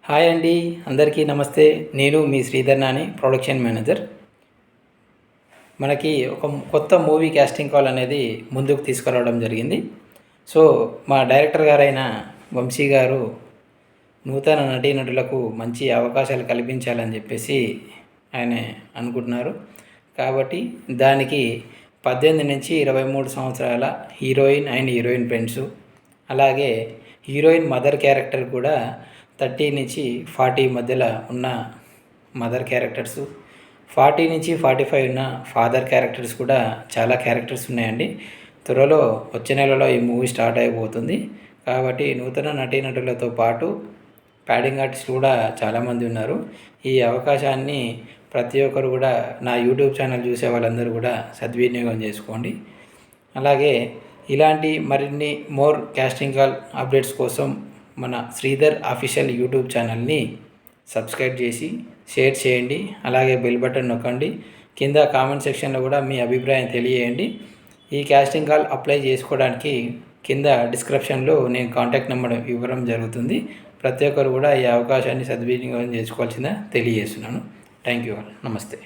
Hi అండి, అందరికీ నమస్తే. నేను మీ శ్రీధర్ నాని, ప్రొడక్షన్ మేనేజర్. మనకి ఒక కొత్త మూవీ క్యాస్టింగ్ కాల్ అనేది ముందుకు తీసుకురావడం జరిగింది. సో మా డైరెక్టర్ గారైన వంశీ గారు నూతన నటీనటులకు మంచి అవకాశాలు కల్పించాలని చెప్పేసి ఆయన అనుకుంటున్నారు. కాబట్టి దానికి 18 నుంచి 23 సంవత్సరాల హీరోయిన్ అండ్ హీరోయిన్ ఫ్రెండ్స్, అలాగే హీరోయిన్ మదర్ క్యారెక్టర్ కూడా 30 నుంచి 40 మధ్యలో ఉన్న మదర్ క్యారెక్టర్సు, 40 నుంచి 45 ఉన్న ఫాదర్ క్యారెక్టర్స్ కూడా చాలా క్యారెక్టర్స్ ఉన్నాయండి. త్వరలో వచ్చే నెలలో ఈ మూవీ స్టార్ట్ అయిపోతుంది. కాబట్టి నూతన నటీనటులతో పాటు ప్యాడింగ్ ఆర్టిస్టులు కూడా చాలామంది ఉన్నారు. ఈ అవకాశాన్ని ప్రతి ఒక్కరు కూడా నా యూట్యూబ్ ఛానల్ చూసే వాళ్ళందరూ కూడా సద్వినియోగం చేసుకోండి. అలాగే ఇలాంటి మరిన్ని మోర్ క్యాస్టింగ్ కాల్ అప్డేట్స్ కోసం మన శ్రీధర్ అఫీషియల్ యూట్యూబ్ ఛానల్ని సబ్స్క్రైబ్ చేసి షేర్ చేయండి. అలాగే బెల్ బటన్ నొక్కండి. కింద కామెంట్ సెక్షన్లో కూడా మీ అభిప్రాయం తెలియజేయండి. ఈ క్యాస్టింగ్ కాల్ అప్లై చేసుకోవడానికి కింద డిస్క్రిప్షన్లో నేను కాంటాక్ట్ నెంబర్ ఇవ్వడం జరుగుతుంది. ప్రతి ఒక్కరు కూడా ఈ అవకాశాన్ని సద్వినియోగం చేసుకోవాల్సిందిగా తెలియజేస్తున్నాను. Thank you all. నమస్తే.